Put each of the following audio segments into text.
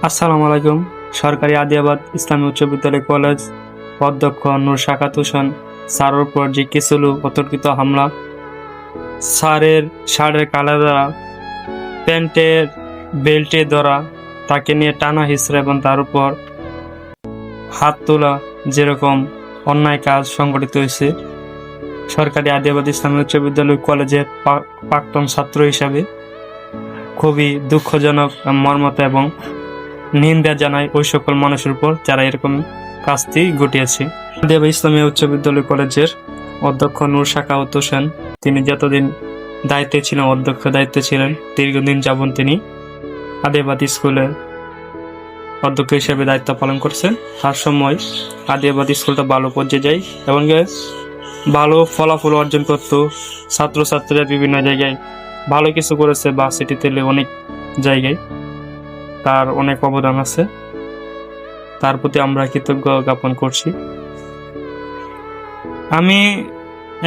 আসসালামু আলাইকুম। সরকারি আদিয়াবাদ ইসলামী উচ্চ বিদ্যালয় কলেজ অধ্যক্ষ নূর শাকাত হোসেন স্যারের উপর যে কিছু লোক অতর্কিত হামলা, স্যারের শার্টের কালার দ্বারা, প্যান্টের বেল্টে ধরা, তাকে নিয়ে টানা হিসড়া এবং তার উপর হাত তোলা, যেরকম অন্যায় কাজ সংঘটিত হয়েছে, সরকারি আদিয়াবাদ ইসলামী উচ্চ বিদ্যালয় কলেজের প্রাক্তন ছাত্র হিসাবে খুবই দুঃখজনক, মর্মত এবং নিন্দা জানাই ওই সকল মানুষের উপর যারা এরকম কাজটি ঘটিয়েছে। আদিয়াবাদ ইসলামী উচ্চ বিদ্যালয় কলেজের অধ্যক্ষ নূর শাকাত হোসেন, তিনি যতদিন দায়িত্বে ছিলেন, অধ্যক্ষ দায়িত্বে ছিলেন, দীর্ঘদিন যাবন তিনি আদিয়াবাদ স্কুলে অধ্যক্ষ হিসেবে দায়িত্ব পালন করছেন। তার সময় আদিয়াবাদ স্কুলটা ভালো পর্যায়ে যায় এবং ভালো ফলাফল অর্জন করত। ছাত্রছাত্রীরা বিভিন্ন জায়গায় ভালো কিছু করেছে, বা সিটিতে অনেক জায়গায় তার অনেক অবদান আছে। তার প্রতি আমরা কৃতজ্ঞ জ্ঞাপন করছি। আমি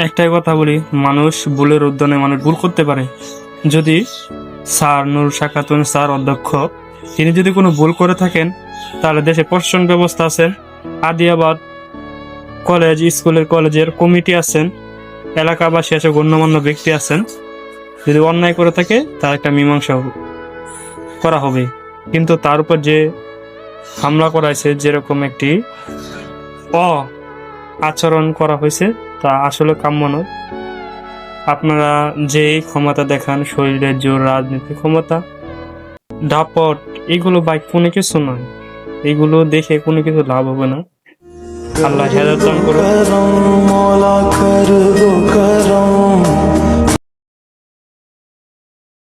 একটাই কথা বলি, মানুষ ভুলের উদ্যানে মানুষ ভুল করতে পারে। যদি স্যার নূর শাকাত হোসেন স্যার অধ্যক্ষ, তিনি যদি কোনো ভুল করে থাকেন, তাহলে দেশে প্রশাসন ব্যবস্থা আছেন, আদিয়াবাদ কলেজের কমিটি আছেন, এলাকাবাসী আছে, গণ্যমান্য ব্যক্তি আছেন। যদি অন্যায় করে থাকে তার একটা মীমাংসা করা হবে। কিন্তু তার উপর যে হামলা করা হয়েছে, যেরকম একটি আচরণ করা হয়েছে, তা আসলে কাম্য নয়। আপনারা যে ক্ষমতা দেখান, শরীরের জোর, রাজনীতি ক্ষমতা, দাপট, এগুলো বাইক কোনো কিছু নয়। এগুলো দেখে কোনো কিছু লাভ হবে না। আল্লাহ হেদায়েত দান করুন।